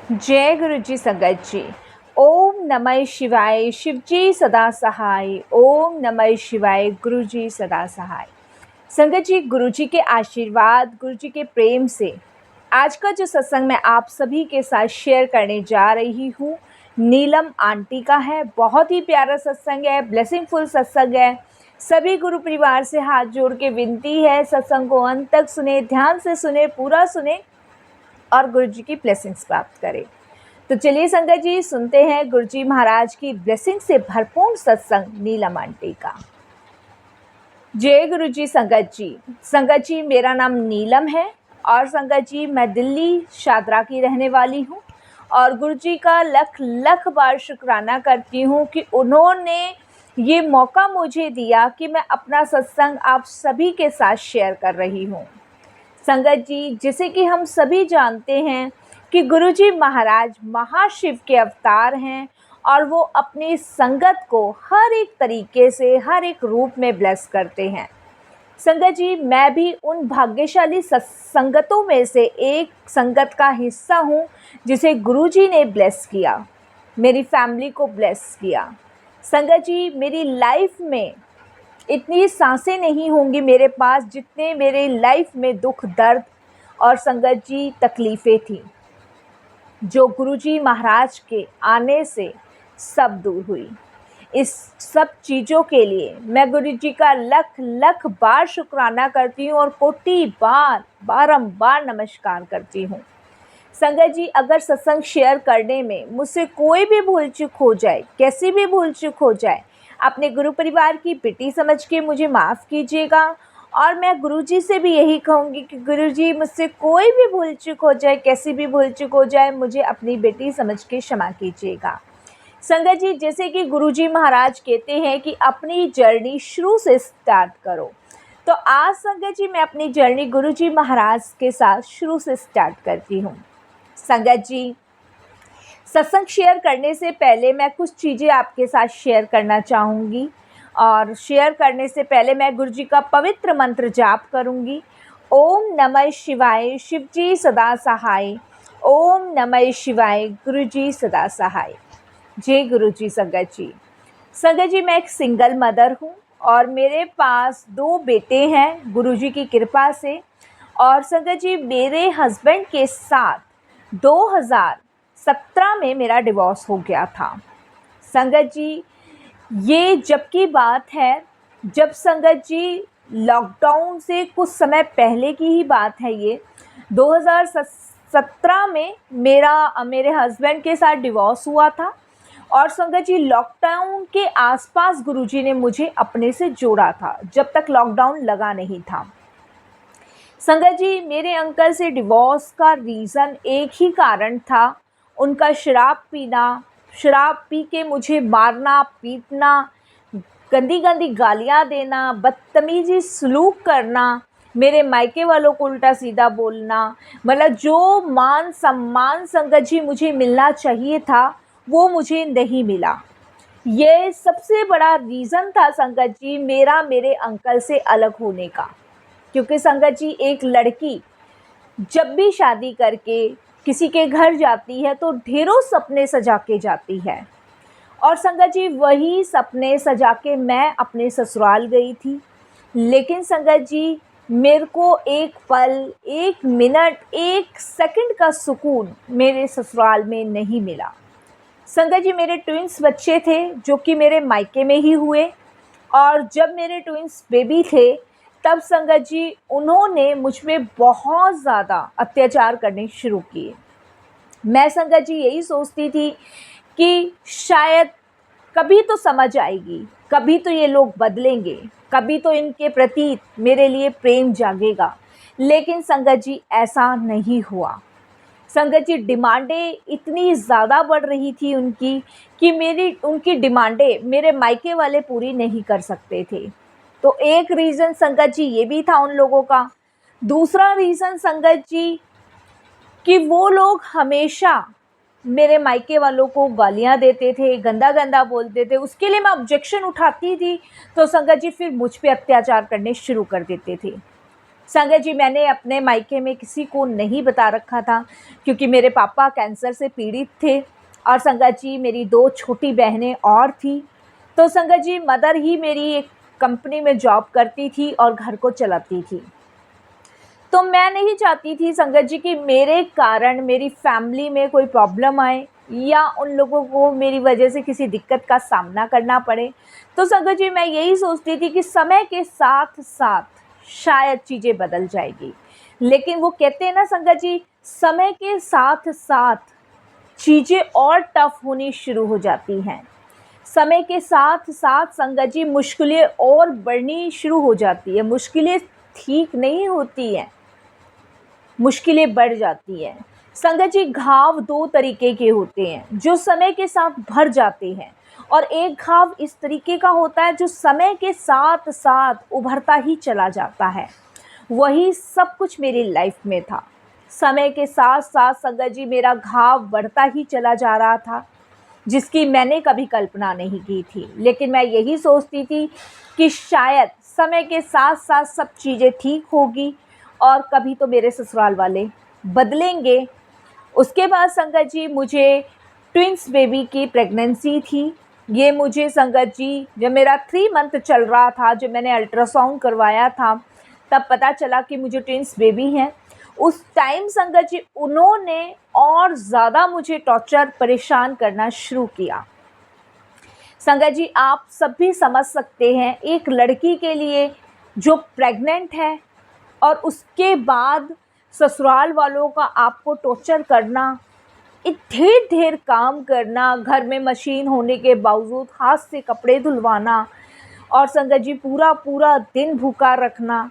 जय गुरु जी संगत जी। ओम नमः शिवाय। शिव जी सदा सहाय। ओम नमः शिवाय। गुरु जी सदा सहाय। संगत जी, गुरु जी के आशीर्वाद, गुरु जी के प्रेम से आज का जो सत्संग मैं आप सभी के साथ शेयर करने जा रही हूँ, नीलम आंटी का है। बहुत ही प्यारा सत्संग है, ब्लेसिंगफुल सत्संग है। सभी गुरु परिवार से हाथ जोड़ के विनती है, सत्संग को अंत तक सुने, ध्यान से सुने, पूरा सुने और गुरु जी की ब्लेसिंग्स प्राप्त करें। तो चलिए संगत जी, सुनते हैं गुरु जी महाराज की ब्लेसिंग से भरपूर सत्संग नीलम आंटी का। जय गुरु जी संगत जी। संगत जी, मेरा नाम नीलम है और संगत जी मैं दिल्ली शादरा की रहने वाली हूँ और गुरु जी का लख लख बार शुक्राना करती हूँ कि उन्होंने ये मौका मुझे दिया कि मैं अपना सत्संग आप सभी के साथ शेयर कर रही हूँ। संगत जी, जैसे कि हम सभी जानते हैं कि गुरुजी महाराज महाशिव के अवतार हैं और वो अपनी संगत को हर एक तरीके से, हर एक रूप में ब्लेस करते हैं। संगत जी, मैं भी उन भाग्यशाली संगतों में से एक संगत का हिस्सा हूँ जिसे गुरुजी ने ब्लेस किया, मेरी फैमिली को ब्लेस किया। संगत जी, मेरी लाइफ में इतनी सांसें नहीं होंगी मेरे पास जितने मेरे लाइफ में दुख, दर्द और संगत जी तकलीफ़ें थी, जो गुरुजी महाराज के आने से सब दूर हुई। इस सब चीज़ों के लिए मैं गुरुजी का लख लख बार शुक्राना करती हूँ और कोटि बार बारंबार नमस्कार करती हूँ। संगत जी, अगर सत्संग शेयर करने में मुझसे कोई भी भूल चूक हो जाए, कैसी भी भूल चूक हो जाए, अपने गुरु परिवार की बेटी समझ के मुझे माफ़ कीजिएगा। और मैं गुरुजी से भी यही कहूँगी कि गुरुजी, मुझसे कोई भी भूल चूक हो जाए, कैसी भी भूल चूक हो जाए, मुझे अपनी बेटी समझ के क्षमा कीजिएगा। संगत जी, जैसे कि गुरुजी महाराज कहते हैं कि अपनी जर्नी शुरू से स्टार्ट करो, तो आज संगत जी मैं अपनी जर्नी गुरुजी महाराज के साथ शुरू से स्टार्ट करती हूँ। संगत जी, सत्संग शेयर करने से पहले मैं कुछ चीज़ें आपके साथ शेयर करना चाहूँगी और शेयर करने से पहले मैं गुरु जी का पवित्र मंत्र जाप करूँगी। ओम नमः शिवाय। शिव जी सदा सहाय। ओम नमः शिवाय। गुरु जी सदा सहाय। जय गुरु जी संगत जी। संगत जी, मैं एक सिंगल मदर हूँ और मेरे पास 2 बेटे हैं गुरु जी की कृपा से। और संगत जी, मेरे हस्बैंड के साथ 2017 में मेरा डिवोर्स हो गया था। संगत जी, ये जब की बात है, जब संगत जी लॉकडाउन से कुछ समय पहले की ही बात है। ये 2017 में मेरे हस्बैंड के साथ डिवोर्स हुआ था और संगत जी लॉकडाउन के आसपास गुरुजी ने मुझे अपने से जोड़ा था, जब तक लॉकडाउन लगा नहीं था। संगत जी, मेरे अंकल से डिवोर्स का रीज़न एक ही कारण था, उनका शराब पीना। शराब पी के मुझे मारना, पीटना, गंदी गंदी गालियाँ देना, बदतमीजी सलूक करना, मेरे मायके वालों को उल्टा सीधा बोलना, मतलब जो मान सम्मान संगत जी मुझे मिलना चाहिए था वो मुझे नहीं मिला। ये सबसे बड़ा रीज़न था संगत जी मेरा मेरे अंकल से अलग होने का। क्योंकि संगत जी, एक लड़की जब भी शादी करके किसी के घर जाती है तो ढेरों सपने सजा के जाती है और संगत जी वही सपने सजा के मैं अपने ससुराल गई थी। लेकिन संगत जी, मेरे को एक पल, एक मिनट, एक सेकंड का सुकून मेरे ससुराल में नहीं मिला। संगत जी, मेरे ट्विंस बच्चे थे जो कि मेरे मायके में ही हुए और जब मेरे ट्विंस बेबी थे तब संगत जी उन्होंने मुझ में बहुत ज़्यादा अत्याचार करने शुरू किए। मैं संगत जी यही सोचती थी कि शायद कभी तो समझ आएगी, कभी तो ये लोग बदलेंगे, कभी तो इनके प्रति मेरे लिए प्रेम जागेगा। लेकिन संगत जी ऐसा नहीं हुआ। संगत जी, डिमांडें इतनी ज़्यादा बढ़ रही थी उनकी कि उनकी डिमांडें मेरे मायके वाले पूरी नहीं कर सकते थे। तो एक रीज़न संगत जी ये भी था उन लोगों का। दूसरा रीज़न संगत जी कि वो लोग हमेशा मेरे मायके वालों को गालियाँ देते थे, गंदा गंदा बोलते थे। उसके लिए मैं ऑब्जेक्शन उठाती थी तो संगत जी फिर मुझ पे अत्याचार करने शुरू कर देते थे। संगत जी, मैंने अपने मायके में किसी को नहीं बता रखा था, क्योंकि मेरे पापा कैंसर से पीड़ित थे और संगत जी मेरी 2 छोटी बहनें और थी। तो संगत जी मदर ही मेरी एक कंपनी में जॉब करती थी और घर को चलाती थी। तो मैं नहीं चाहती थी संगत जी कि मेरे कारण मेरी फैमिली में कोई प्रॉब्लम आए या उन लोगों को मेरी वजह से किसी दिक्कत का सामना करना पड़े। तो संगत जी मैं यही सोचती थी कि समय के साथ साथ शायद चीज़ें बदल जाएगी। लेकिन वो कहते हैं ना संगत जी, समय के साथ साथ चीज़ें और टफ होनी शुरू हो जाती हैं। समय के साथ साथ संगत जी मुश्किलें और बढ़नी शुरू हो जाती है। मुश्किलें ठीक नहीं होती हैं, मुश्किलें बढ़ जाती हैं। संगत जी घाव 2 तरीके के होते हैं, जो समय के साथ भर जाते हैं, और एक घाव इस तरीके का होता है जो समय के साथ साथ उभरता ही चला जाता है। वही सब कुछ मेरी लाइफ में था। समय के साथ साथ संगत जी मेरा घाव बढ़ता ही चला जा रहा था, जिसकी मैंने कभी कल्पना नहीं की थी। लेकिन मैं यही सोचती थी कि शायद समय के साथ साथ सब चीज़ें ठीक होगी और कभी तो मेरे ससुराल वाले बदलेंगे। उसके बाद संगत जी मुझे ट्विंस बेबी की प्रेगनेंसी थी। ये मुझे संगत जी जब मेरा 3 मंथ चल रहा था, जब मैंने अल्ट्रासाउंड करवाया था, तब पता चला कि मुझे ट्विंस बेबी हैं। उस टाइम संगत जी उन्होंने और ज़्यादा मुझे टॉर्चर परेशान करना शुरू किया। संगत जी आप सब भी समझ सकते हैं, एक लड़की के लिए जो प्रेग्नेंट है और उसके बाद ससुराल वालों का आपको टॉर्चर करना, ढेर ढेर काम करना, घर में मशीन होने के बावजूद हाथ से कपड़े धुलवाना और संगत जी पूरा पूरा दिन भूखा रखना।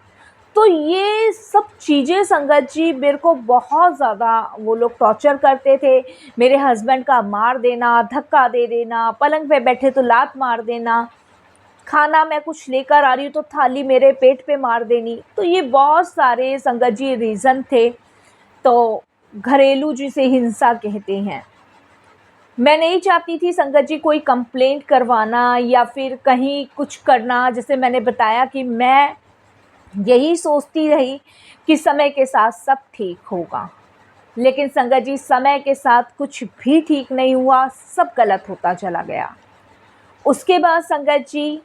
तो ये सब चीज़ें संगत जी मेरे को बहुत ज़्यादा वो लोग टॉर्चर करते थे। मेरे हस्बैंड का मार देना, धक्का दे देना, पलंग पे बैठे तो लात मार देना, खाना मैं कुछ लेकर आ रही हूँ तो थाली मेरे पेट पे मार देनी। तो ये बहुत सारे संगत जी रीज़न थे। तो घरेलू जिसे हिंसा कहते हैं। मैं नहीं चाहती थी संगत जी कोई कंप्लेंट करवाना या फिर कहीं कुछ करना। जैसे मैंने बताया कि मैं यही सोचती रही कि समय के साथ सब ठीक होगा, लेकिन संगत जी समय के साथ कुछ भी ठीक नहीं हुआ, सब गलत होता चला गया। उसके बाद संगत जी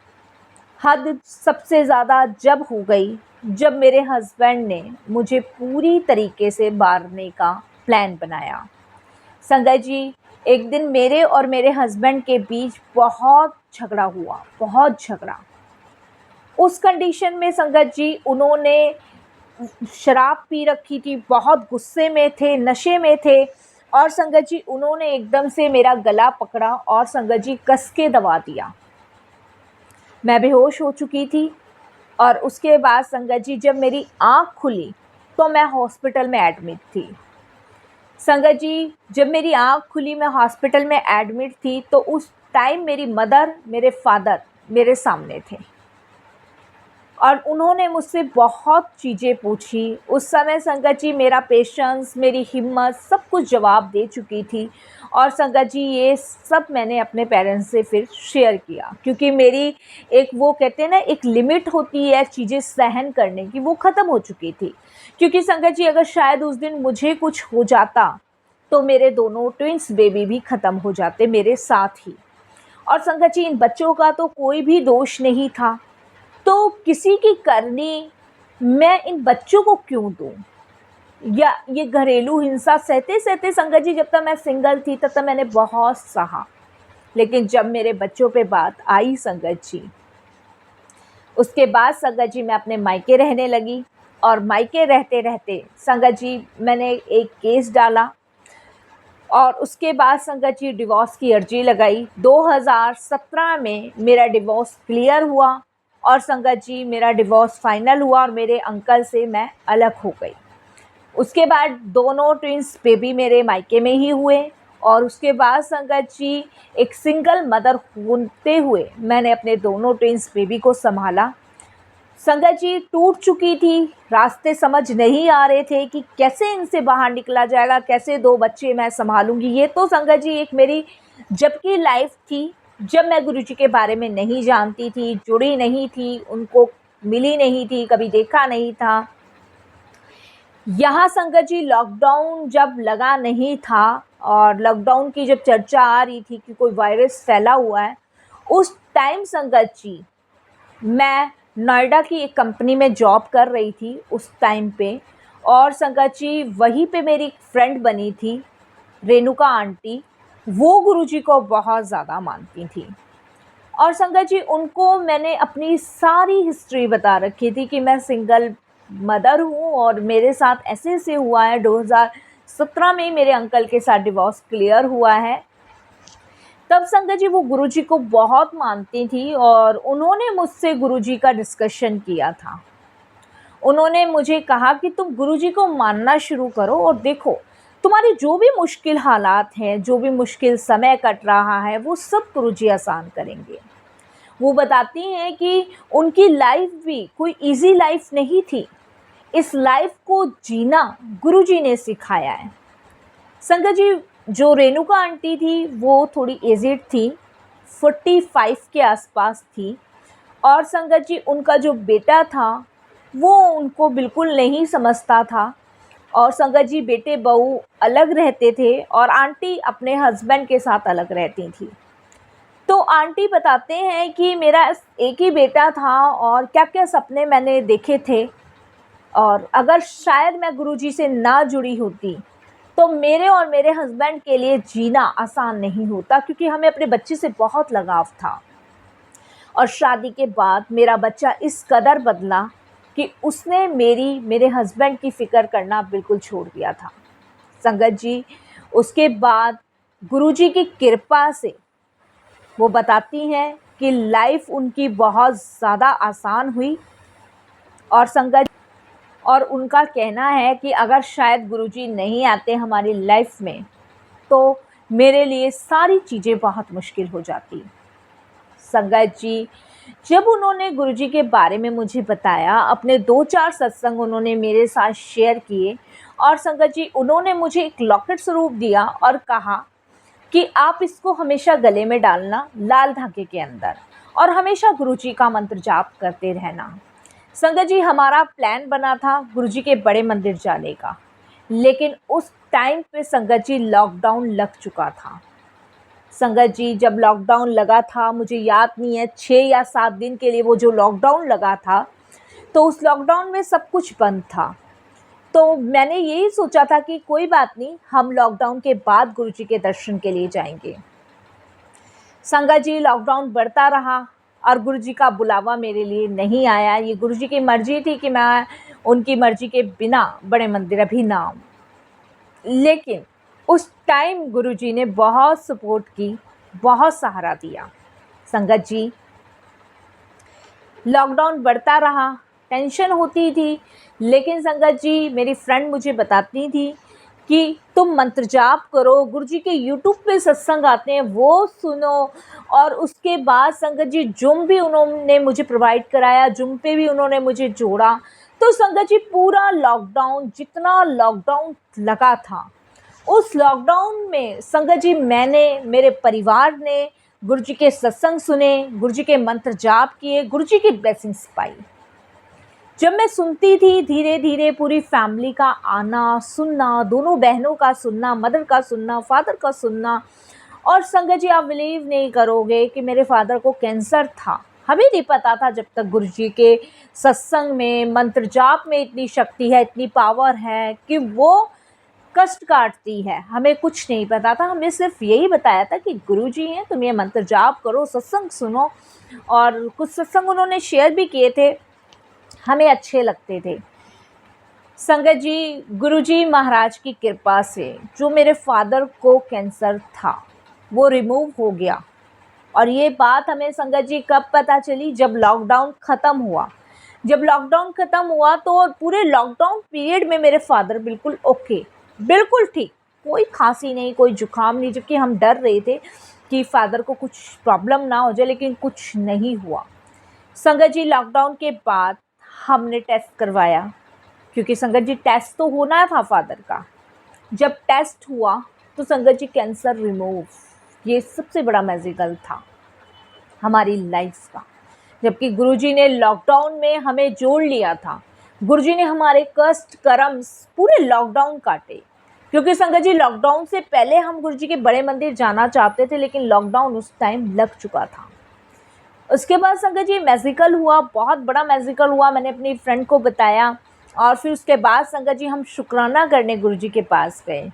हद सबसे ज़्यादा जब हो गई, जब मेरे हस्बैंड ने मुझे पूरी तरीके से मारने का प्लान बनाया। संगत जी एक दिन मेरे और मेरे हस्बैंड के बीच बहुत झगड़ा हुआ, बहुत झगड़ा। उस कंडीशन में संगत जी उन्होंने शराब पी रखी थी, बहुत गुस्से में थे, नशे में थे, और संगत जी उन्होंने एकदम से मेरा गला पकड़ा और संगत जी कस के दबा दिया। मैं बेहोश हो चुकी थी। और उसके बाद संगत जी जब मेरी आँख खुली तो मैं हॉस्पिटल में एडमिट थी। संगत जी जब मेरी आँख खुली मैं हॉस्पिटल में एडमिट थी, तो उस टाइम मेरी मदर, मेरे फादर मेरे सामने थे और उन्होंने मुझसे बहुत चीज़ें पूछी। उस समय संगत जी मेरा पेशेंस, मेरी हिम्मत सब कुछ जवाब दे चुकी थी। और संगत जी ये सब मैंने अपने पेरेंट्स से फिर शेयर किया, क्योंकि मेरी एक वो कहते हैं ना एक लिमिट होती है चीज़ें सहन करने की, वो ख़त्म हो चुकी थी। क्योंकि संगत जी अगर शायद उस दिन मुझे कुछ हो जाता तो मेरे दोनों ट्विंस बेबी भी ख़त्म हो जाते मेरे साथ ही। और संगत जी इन बच्चों का तो कोई भी दोष नहीं था, तो किसी की करनी मैं इन बच्चों को क्यों दूँ? या ये घरेलू हिंसा सहते सहते संगत जी जब तक मैं सिंगल थी तब तक मैंने बहुत सहा, लेकिन जब मेरे बच्चों पे बात आई संगत जी, उसके बाद संगत जी मैं अपने मायके रहने लगी। और मायके रहते रहते संगत जी मैंने एक केस डाला और उसके बाद संगत जी डिवोर्स की अर्जी लगाई। 2017 में मेरा डिवोर्स क्लियर हुआ और संगत जी मेरा डिवोर्स फाइनल हुआ और मेरे अंकल से मैं अलग हो गई। उसके बाद दोनों ट्विंस बेबी मेरे मायके में ही हुए और उसके बाद संगत जी एक सिंगल मदर होते हुए मैंने अपने दोनों ट्विंस बेबी को संभाला। संगत जी टूट चुकी थी, रास्ते समझ नहीं आ रहे थे कि कैसे इनसे बाहर निकला जाएगा, कैसे 2 बच्चे मैं संभालूंगी। ये तो संगत जी एक मेरी जब की लाइफ थी, जब मैं गुरुजी के बारे में नहीं जानती थी, जुड़ी नहीं थी, उनको मिली नहीं थी, कभी देखा नहीं था। यहाँ संगत जी लॉकडाउन जब लगा नहीं था और लॉकडाउन की जब चर्चा आ रही थी कि कोई वायरस फैला हुआ है, उस टाइम संगत जी मैं नोएडा की एक कंपनी में जॉब कर रही थी उस टाइम पे। और संगत जी वहीं पे मेरी एक फ्रेंड बनी थी, रेणुका आंटी। वो गुरुजी को बहुत ज़्यादा मानती थी और संगत जी उनको मैंने अपनी सारी हिस्ट्री बता रखी थी कि मैं सिंगल मदर हूँ और मेरे साथ ऐसे हुआ है। 2017 में मेरे अंकल के साथ डिवोर्स क्लियर हुआ है। तब संगत जी वो गुरुजी को बहुत मानती थी और उन्होंने मुझसे गुरुजी का डिस्कशन किया था। उन्होंने मुझे कहा कि तुम गुरुजी को मानना शुरू करो और देखो तुम्हारी जो भी मुश्किल हालात हैं, जो भी मुश्किल समय कट रहा है, वो सब गुरुजी आसान करेंगे। वो बताती हैं कि उनकी लाइफ भी कोई इजी लाइफ नहीं थी। इस लाइफ को जीना गुरुजी ने सिखाया है। संगत जी जो रेणुका आंटी थी वो थोड़ी एजिड थी, 45 के आसपास थी। और संगत जी उनका जो बेटा था वो उनको बिल्कुल नहीं समझता था। और संगत जी बेटे बहू अलग रहते थे और आंटी अपने हस्बैंड के साथ अलग रहती थी। तो आंटी बताते हैं कि मेरा एक ही बेटा था और क्या क्या सपने मैंने देखे थे और अगर शायद मैं गुरुजी से ना जुड़ी होती तो मेरे और मेरे हस्बैंड के लिए जीना आसान नहीं होता, क्योंकि हमें अपने बच्चे से बहुत लगाव था। और शादी के बाद मेरा बच्चा इस कदर बदला कि उसने मेरे हस्बैंड की फ़िक्र करना बिल्कुल छोड़ दिया था। संगत जी उसके बाद गुरुजी की कृपा से वो बताती हैं कि लाइफ उनकी बहुत ज़्यादा आसान हुई। और संगत और उनका कहना है कि अगर शायद गुरुजी नहीं आते हमारी लाइफ में तो मेरे लिए सारी चीज़ें बहुत मुश्किल हो जाती। संगत जी जब उन्होंने गुरुजी के बारे में मुझे बताया, अपने 2-4 सत्संग उन्होंने मेरे साथ शेयर किए और संगत जी उन्होंने मुझे एक लॉकेट स्वरूप दिया और कहा कि आप इसको हमेशा गले में डालना लाल धागे के अंदर और हमेशा गुरुजी का मंत्र जाप करते रहना। संगत जी हमारा प्लान बना था गुरुजी के बड़े मंदिर जाने का, लेकिन उस टाइम पे संगत जी लॉकडाउन लग चुका था। संगत जी जब लॉकडाउन लगा था, मुझे याद नहीं है 6 या 7 दिन के लिए वो जो लॉकडाउन लगा था, तो उस लॉकडाउन में सब कुछ बंद था। तो मैंने यही सोचा था कि कोई बात नहीं, हम लॉकडाउन के बाद गुरुजी के दर्शन के लिए जाएंगे। संगत जी लॉकडाउन बढ़ता रहा और गुरुजी का बुलावा मेरे लिए नहीं आया। ये गुरुजी की मर्जी थी कि मैं उनकी मर्जी के बिना बड़े मंदिर अभी ना आऊँ। लेकिन उस टाइम गुरुजी ने बहुत सपोर्ट की, बहुत सहारा दिया। संगत जी लॉकडाउन बढ़ता रहा, टेंशन होती थी, लेकिन संगत जी मेरी फ्रेंड मुझे बताती थी कि तुम मंत्र जाप करो, गुरुजी के यूट्यूब पे सत्संग आते हैं वो सुनो। और उसके बाद संगत जी जुम भी उन्होंने मुझे प्रोवाइड कराया, जुम पे भी उन्होंने मुझे जोड़ा। तो संगत जी पूरा लॉकडाउन, जितना लॉकडाउन लगा था, उस लॉकडाउन में संगत जी मैंने, मेरे परिवार ने गुरुजी के सत्संग सुने, गुरुजी के मंत्र जाप किए, गुरुजी की ब्लेसिंग्स पाई। जब मैं सुनती थी धीरे धीरे पूरी फैमिली का आना सुनना, दोनों बहनों का सुनना, मदर का सुनना, फादर का सुनना। और संगत जी आप बिलीव नहीं करोगे कि मेरे फादर को कैंसर था। हमें नहीं पता था जब तक गुरुजी के सत्संग में, मंत्र जाप में इतनी शक्ति है, इतनी पावर है कि वो कष्ट काटती है। हमें कुछ नहीं पता था, हमें सिर्फ यही बताया था कि गुरुजी हैं, तुम ये मंत्र जाप करो, सत्संग सुनो। और कुछ सत्संग उन्होंने शेयर भी किए थे, हमें अच्छे लगते थे। संगत जी गुरुजी महाराज की कृपा से जो मेरे फादर को कैंसर था वो रिमूव हो गया। और ये बात हमें संगत जी कब पता चली? जब लॉकडाउन ख़त्म हुआ। जब लॉकडाउन ख़त्म हुआ तो पूरे लॉकडाउन पीरियड में मेरे फादर बिल्कुल ओके, बिल्कुल ठीक, कोई खांसी नहीं, कोई जुकाम नहीं, जबकि हम डर रहे थे कि फादर को कुछ प्रॉब्लम ना हो जाए, लेकिन कुछ नहीं हुआ। संगत जी लॉकडाउन के बाद हमने टेस्ट करवाया, क्योंकि संगत जी टेस्ट तो होना था फादर का। जब टेस्ट हुआ तो संगत जी कैंसर रिमूव। ये सबसे बड़ा मैजिकल था हमारी लाइफ का, जबकि गुरुजी ने लॉकडाउन में हमें जोड़ लिया था। गुरुजी ने हमारे कष्ट कर्म पूरे लॉकडाउन काटे, क्योंकि संगत जी लॉकडाउन से पहले हम गुरुजी के बड़े मंदिर जाना चाहते थे, लेकिन लॉकडाउन उस टाइम लग चुका था। उसके बाद संगत जी मैजिकल हुआ, बहुत बड़ा मैजिकल हुआ, मैंने अपनी फ्रेंड को बताया। और फिर उसके बाद संगत जी हम शुक्राना करने गुरुजी के पास गए।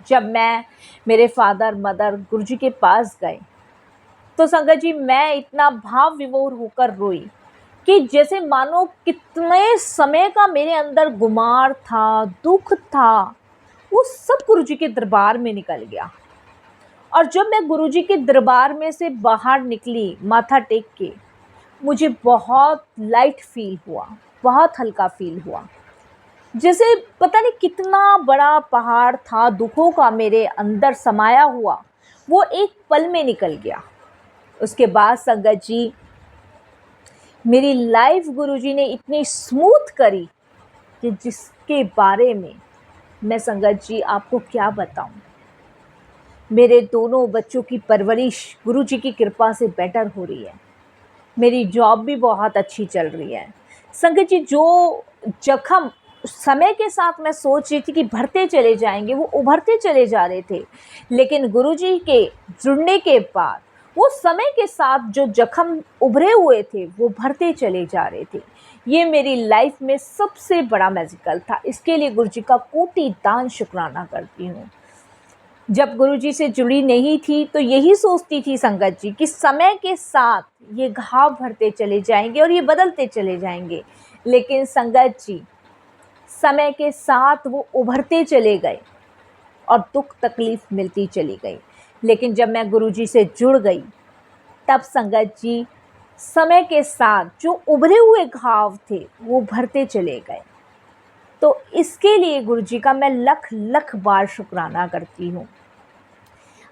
जब मैं, मेरे फादर मदर गुरुजी के पास गए तो संगत जी मैं इतना भाव विभोर होकर रोई कि जैसे मानो कितने समय का मेरे अंदर गुमार था, दुख था, वो सब गुरुजी के दरबार में निकल गया। और जब मैं गुरुजी के दरबार में से बाहर निकली माथा टेक के, मुझे बहुत लाइट फील हुआ, बहुत हल्का फील हुआ। जैसे पता नहीं कितना बड़ा पहाड़ था दुखों का मेरे अंदर समाया हुआ, वो एक पल में निकल गया। उसके बाद संगत जी मेरी लाइफ गुरुजी ने इतनी स्मूथ करी कि जिसके बारे में मैं संगत जी आपको क्या बताऊं। मेरे दोनों बच्चों की परवरिश गुरुजी की कृपा से बेटर हो रही है। मेरी जॉब भी बहुत अच्छी चल रही है। संगत जी जो जख्म समय के साथ मैं सोच रही थी कि भरते चले जाएंगे, वो उभरते चले जा रहे थे, लेकिन गुरुजी के जुड़ने के बाद वो समय के साथ जो जख्म उभरे हुए थे वो भरते चले जा रहे थे। ये मेरी लाइफ में सबसे बड़ा मैजिकल था। इसके लिए गुरुजी का कोटि दान शुक्राना करती हूँ। जब गुरुजी से जुड़ी नहीं थी तो यही सोचती थी संगत जी कि समय के साथ ये घाव भरते चले जाएंगे और ये बदलते चले जाएंगे, लेकिन संगत जी समय के साथ वो उभरते चले गए और दुख तकलीफ मिलती चली गई। लेकिन जब मैं गुरुजी से जुड़ गई तब संगत जी समय के साथ जो उभरे हुए घाव थे वो भरते चले गए। तो इसके लिए गुरुजी का मैं लख लख बार शुक्राना करती हूँ।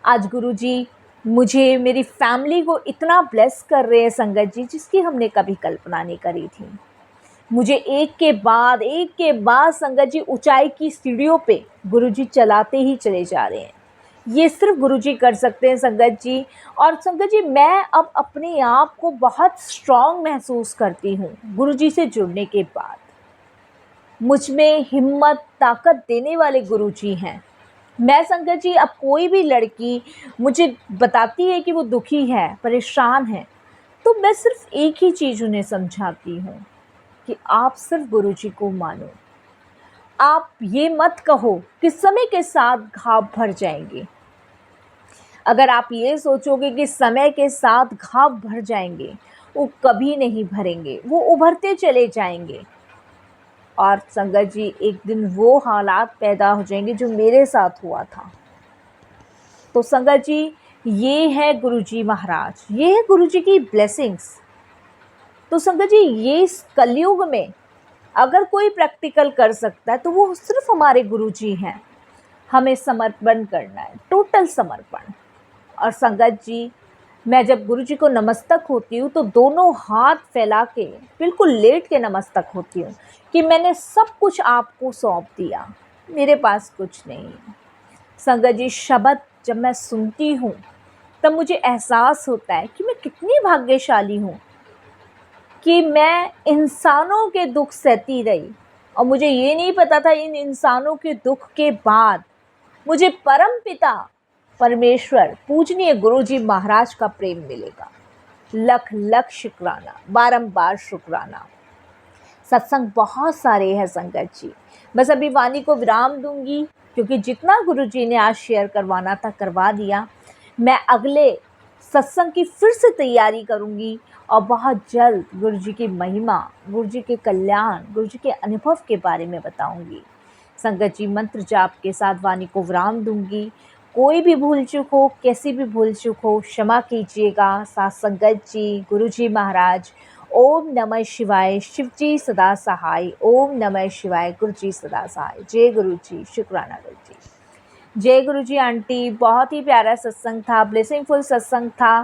आज गुरुजी मुझे, मेरी फैमिली को इतना ब्लेस कर रहे हैं संगत जी, जिसकी हमने कभी कल्पना नहीं करी थी। मुझे एक के बाद संगत जी ऊंचाई की सीढ़ियों पे गुरुजी चलाते ही चले जा रहे हैं। ये सिर्फ गुरुजी कर सकते हैं संगत जी। और संगत जी मैं अब अपने आप को बहुत स्ट्रांग महसूस करती हूँ गुरुजी से जुड़ने के बाद। मुझ में हिम्मत ताकत देने वाले गुरुजी हैं। मैं संगत जी अब कोई भी लड़की मुझे बताती है कि वो दुखी है, परेशान है, तो मैं सिर्फ एक ही चीज़ उन्हें समझाती हूँ कि आप सिर्फ गुरुजी को मानो। आप ये मत कहो कि समय के साथ घाव भर जाएंगे। अगर आप ये सोचोगे कि समय के साथ घाव भर जाएंगे, वो कभी नहीं भरेंगे, वो उभरते चले जाएंगे। और संगत जी एक दिन वो हालात पैदा हो जाएंगे जो मेरे साथ हुआ था। तो संगत जी ये है गुरुजी महाराज, ये है गुरुजी की ब्लेसिंग्स। तो संगत जी ये इस कलयुग में अगर कोई प्रैक्टिकल कर सकता है तो वो सिर्फ हमारे गुरुजी हैं। हमें समर्पण करना है, टोटल समर्पण। और संगत जी मैं जब गुरुजी को नमस्तक होती हूँ तो दोनों हाथ फैला के बिल्कुल लेट के नमस्तक होती हूँ कि मैंने सब कुछ आपको सौंप दिया, मेरे पास कुछ नहीं। संगत जी शब्द जब मैं सुनती हूँ तब मुझे एहसास होता है कि मैं कितनी भाग्यशाली हूँ कि मैं इंसानों के दुख सहती रही, और मुझे ये नहीं पता था इन इंसानों के दुख के बाद मुझे परम पिता परमेश्वर पूजनीय गुरुजी महाराज का प्रेम मिलेगा। लख लख शुक्राना, बारंबार शुक्राना। सत्संग बहुत सारे हैं संगत जी, बस अभी वाणी को विराम दूंगी क्योंकि जितना गुरुजी ने आज शेयर करवाना था करवा दिया। मैं अगले सत्संग की फिर से तैयारी करूंगी और बहुत जल्द गुरुजी की महिमा, गुरुजी के कल्याण, गुरुजी के अनुभव के बारे में बताऊंगी। संगत जी मंत्र जाप के साथ वाणी को विराम दूंगी। कोई भी भूल चूक हो, कैसी भी भूल चूक हो, क्षमा कीजिएगा। साथ संगत जी, गुरुजी महाराज, ओम नमः शिवाय, शिवजी सदा सहाय। ओम नमः शिवाय, गुरुजी सदा सहाय। जय गुरुजी, शुक्राना गुरुजी। जय गुरुजी आंटी, बहुत ही प्यारा सत्संग था, ब्लेसिंगफुल सत्संग था।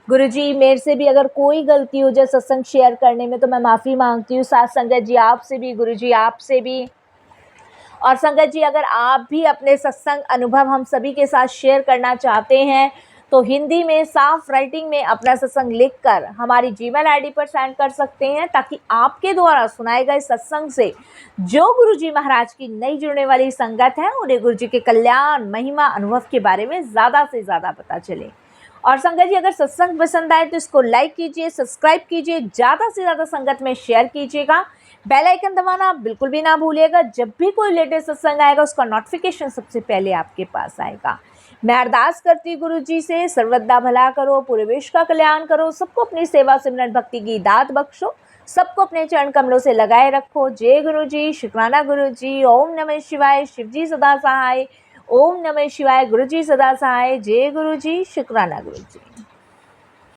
गुरुजी मेरे से भी अगर कोई गलती हो जाए सत्संग शेयर करने में तो मैं माफ़ी मांगती हूँ। साथ संगत जी आपसे भी, गुरुजी आपसे भी। और संगत जी अगर आप भी अपने सत्संग अनुभव हम सभी के साथ शेयर करना चाहते हैं तो हिंदी में साफ राइटिंग में अपना सत्संग लिखकर हमारी जीमेल आईडी पर सेंड कर सकते हैं, ताकि आपके द्वारा सुनाए गए सत्संग से जो गुरुजी महाराज की नई जुड़ने वाली संगत है उन्हें गुरुजी के कल्याण, महिमा, अनुभव के बारे में ज़्यादा से ज़्यादा पता चले। और संगत जी, अगर सत्संग पसंद आए तो इसको लाइक कीजिए, सब्सक्राइब कीजिए, ज़्यादा से ज़्यादा संगत में शेयर कीजिएगा। बेल आइकन दबाना बिल्कुल भी ना भूलिएगा। जब भी कोई लेटेस्ट सत्संग आएगा उसका नोटिफिकेशन सबसे पहले आपके पास आएगा। मैं अरदास करती गुरु जी से, सर्वदा भला करो, पूरे विश्व का कल्याण करो, सबको अपनी सेवा सिमरन भक्ति की दात बख्शो, सबको अपने चरण कमलों से लगाए रखो। जय गुरु जी, शुक्राना गुरु जी। ओम नमः शिवाय, शिव जी सदा सहाय। ओम नमः शिवाय, गुरु जी सदा सहाय। जय गुरु जी, शुक्राना गुरु जी।